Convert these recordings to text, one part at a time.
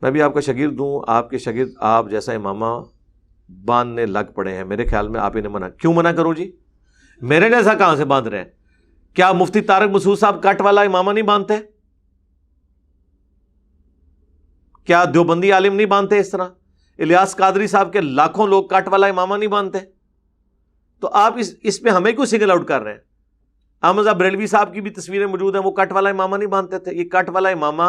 میں بھی آپ کا شاگرد ہوں، آپ کے شاگرد آپ جیسا امامہ باندھنے لگ پڑے ہیں، میرے خیال میں آپ انہیں منع کیوں منع کروں جی؟ میرے جیسا کہاں سے باندھ رہے ہیں؟ کیا مفتی طارق مسعود صاحب کٹ والا امامہ نہیں باندھتے؟ کیا دیوبندی عالم نہیں باندھتے اس طرح؟ الیاس قادری صاحب کے لاکھوں لوگ کٹ والا امامہ نہیں باندھتے؟ تو آپ اس پہ ہمیں کیوں سنگل آؤٹ کر رہے ہیں؟ احمد صاحب بریلوی صاحب کی بھی تصویریں موجود ہیں، وہ کٹ والا امامہ نہیں باندھتے تھے۔ یہ کٹ والا امامہ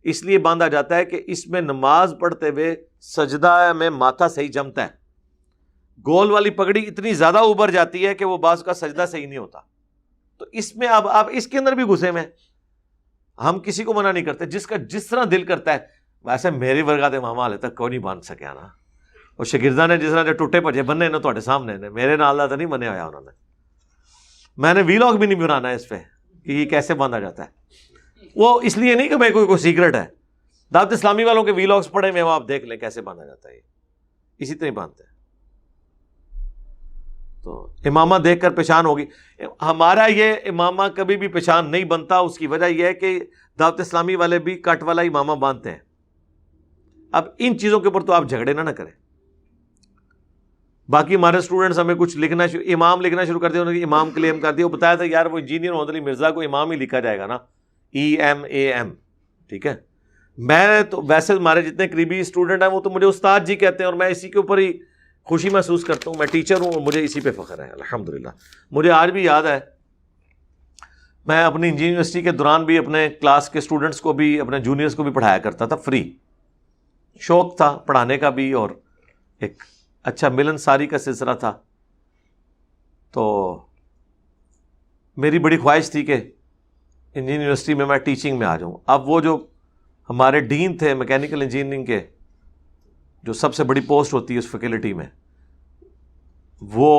اس لیے باندھا جاتا ہے کہ اس میں نماز پڑھتے ہوئے سجدہ میں ماتھا صحیح جمتا ہے، گول والی پگڑی اتنی زیادہ اوپر جاتی ہے کہ وہ بعض کا سجدہ صحیح نہیں ہوتا۔ تو اس میں اب آپ اس کے اندر بھی گھسے میں، ہم کسی کو منع نہیں کرتے، جس کا جس طرح دل کرتا ہے۔ ویسے میری ورگا تے امامہ حالے تک کوئی نہیں باندھ سکیا نا، اور شاگرداں نے جس طرح ٹوٹے بھجے بننے نا تواڈے سامنے نے، میرے نال دا تو نہیں بنے ہویا انہوں نے۔ میں نے ویلاگ بھی نہیں بنانا ہے اس پہ کہ یہ کیسے باندھا جاتا ہے، وہ اس لیے نہیں کہ میں کوئی سیکرٹ ہے، دعوت اسلامی والوں کے ویلاگس پڑھے میں، وہ آپ دیکھ لیں کیسے باندھا جاتا ہے، اسی طرح باندھتے ہیں۔ تو امامہ دیکھ کر پہچان ہوگی، ہمارا یہ امامہ کبھی بھی پہچان نہیں بنتا، اس کی وجہ یہ ہے کہ دعوت اسلامی والے بھی کٹ والا امامہ باندھتے ہیں۔ اب ان چیزوں کے اوپر تو آپ جھگڑے نہ کریں۔ باقی ہمارے اسٹوڈنٹس ہمیں کچھ لکھنا امام لکھنا شروع کر دیا، انہوں نے امام کلیم کر دیا، وہ بتایا تھا یار وہ انجینئر محمد علی مرزا کو امام ہی لکھا جائے گا نا، EMAM، ٹھیک ہے۔ میں تو ویسے ہمارے جتنے قریبی اسٹوڈنٹ ہیں وہ تو مجھے استاد جی کہتے ہیں، اور میں اسی کے اوپر ہی خوشی محسوس کرتا ہوں، میں ٹیچر ہوں اور مجھے اسی پہ فخر ہے الحمدللہ۔ مجھے آج بھی یاد ہے، میں اپنی انجینئرنگ یونیورسٹی کے دوران بھی اپنے کلاس کے اسٹوڈنٹس کو بھی، اپنے جونیئرس کو بھی پڑھایا کرتا تھا، فری شوق تھا پڑھانے کا بھی، اور ایک اچھا ملن ساری کا سلسلہ تھا۔ تو میری بڑی خواہش تھی کہ انجینئرنگ یونیورسٹی میں میں ٹیچنگ میں آ جاؤں۔ اب وہ جو ہمارے ڈین تھے میکینیکل انجینئرنگ کے، جو سب سے بڑی پوسٹ ہوتی ہے اس فیکلٹی میں، وہ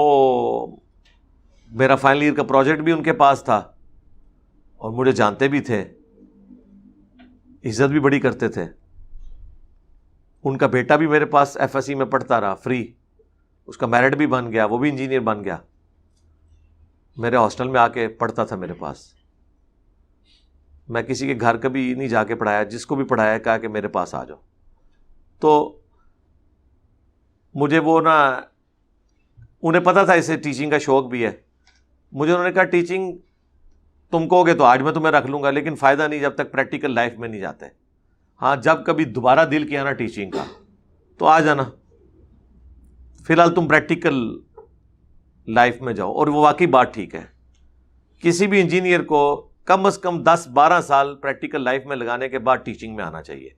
میرا فائنل ایئر کا پروجیکٹ بھی ان کے پاس تھا، اور مجھے جانتے بھی تھے، عزت بھی بڑی کرتے تھے۔ ان کا بیٹا بھی میرے پاس FSC میں پڑھتا رہا فری، اس کا میرٹ بھی بن گیا، وہ بھی انجینئر بن گیا، میرے ہاسٹل میں آ کے پڑھتا تھا میرے پاس۔ میں کسی کے گھر کبھی نہیں جا کے پڑھایا، جس کو بھی پڑھایا کہا کہ میرے پاس آ جاؤ۔ تو مجھے وہ نا، انہیں پتا تھا اسے ٹیچنگ کا شوق بھی ہے، مجھے انہوں نے کہا ٹیچنگ تم کہو گے تو آج میں تمہیں رکھ لوں گا، لیکن فائدہ نہیں جب تک پریکٹیکل لائف میں نہیں جاتے۔ ہاں جب کبھی دوبارہ دل کیا نا ٹیچنگ کا تو آ جانا، فی الحال تم پریکٹیکل لائف میں جاؤ۔ اور وہ واقعی بات ٹھیک ہے، کسی بھی انجینئر کو کم از کم 10-12 سال پریکٹیکل لائف میں لگانے کے بعد ٹیچنگ میں آنا چاہیے۔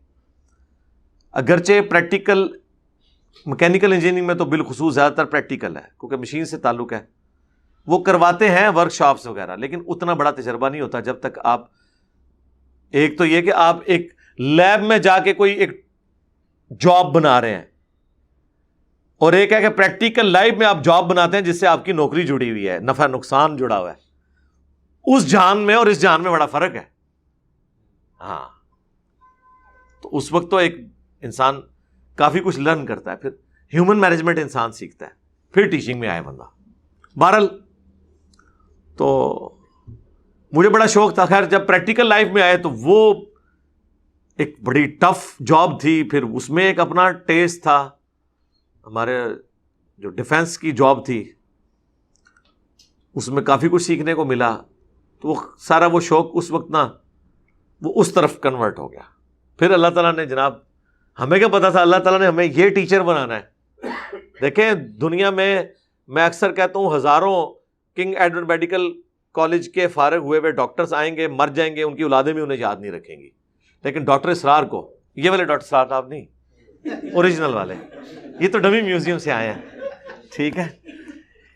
اگرچہ پریکٹیکل میکینیکل انجینئرنگ میں تو بالخصوص زیادہ تر پریکٹیکل ہے کیونکہ مشین سے تعلق ہے، وہ کرواتے ہیں ورک شاپس وغیرہ، لیکن اتنا بڑا تجربہ نہیں ہوتا جب تک آپ، ایک تو یہ کہ آپ ایک لیب میں جا کے کوئی ایک جاب بنا رہے ہیں، اور ایک ہے کہ پریکٹیکل لائف میں آپ جاب بناتے ہیں جس سے آپ کی نوکری جڑی ہوئی ہے، نفع نقصان جڑا ہوا ہے۔ اس جہان میں اور اس جہان میں بڑا فرق ہے۔ ہاں تو اس وقت تو ایک انسان کافی کچھ لرن کرتا ہے، پھر ہیومن مینجمنٹ انسان سیکھتا ہے، پھر ٹیچنگ میں آئے بندہ۔ بہرحال تو مجھے بڑا شوق تھا، خیر جب پریکٹیکل لائف میں آئے تو وہ ایک بڑی ٹف جاب تھی، پھر اس میں ایک اپنا ٹیسٹ تھا۔ ہمارے جو ڈیفنس کی جاب تھی اس میں کافی کچھ سیکھنے کو ملا، تو وہ سارا وہ شوق اس وقت نا وہ اس طرف کنورٹ ہو گیا۔ پھر اللہ تعالیٰ نے، جناب ہمیں کیا پتا تھا، اللہ تعالیٰ نے ہمیں یہ ٹیچر بنانا ہے۔ دیکھیں دنیا میں اکثر کہتا ہوں ہزاروں کنگ ایڈورڈ میڈیکل کالج کے فارغ ہوئے ہوئے ڈاکٹرز آئیں گے، مر جائیں گے، ان کی اولادیں بھی انہیں یاد نہیں رکھیں گی، لیکن ڈاکٹر اسرار کو، یہ والے ڈاکٹر اسرار صاحب نہیں، اوریجنل والے، یہ تو ڈمی میوزیم سے آئے ہیں، ٹھیک ہے،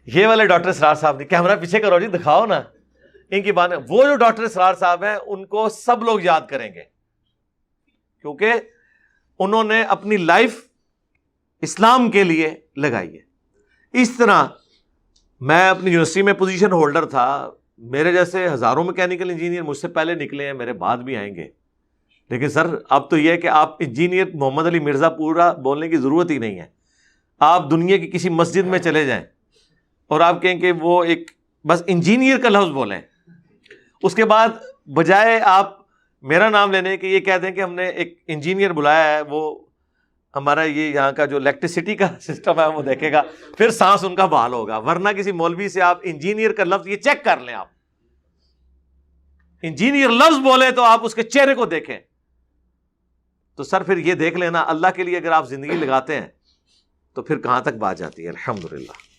یہ والے ڈاکٹر اسرار صاحب نہیں، کیمرہ پیچھے کرو جی، دکھاؤ نا ان کی بات۔ وہ جو ڈاکٹر اسرار صاحب ہیں ان کو سب لوگ یاد کریں گے، کیونکہ انہوں نے اپنی لائف اسلام کے لیے لگائی ہے۔ اس طرح میں اپنی یونیورسٹی میں پوزیشن ہولڈر تھا، میرے جیسے ہزاروں میکینیکل انجینئر مجھ سے پہلے نکلے ہیں، میرے بعد بھی آئیں گے، لیکن سر اب تو یہ ہے کہ آپ انجینئر محمد علی مرزا پورا بولنے کی ضرورت ہی نہیں ہے۔ آپ دنیا کی کسی مسجد میں چلے جائیں اور آپ کہیں کہ وہ ایک بس انجینئر کا لفظ بولیں، اس کے بعد بجائے آپ میرا نام لینے کے یہ کہتے ہیں کہ ہم نے ایک انجینئر بلایا ہے، وہ ہمارا یہ یہاں کا جو الیکٹریسٹی کا سسٹم ہے وہ دیکھے گا، پھر سانس ان کا بحال ہوگا، ورنہ کسی مولوی سے آپ انجینئر کا لفظ یہ چیک کر لیں، آپ انجینئر لفظ بولے تو آپ اس کے چہرے کو دیکھیں، تو سر پھر یہ دیکھ لینا اللہ کے لیے اگر آپ زندگی لگاتے ہیں تو پھر کہاں تک بات جاتی ہے. الحمدللہ.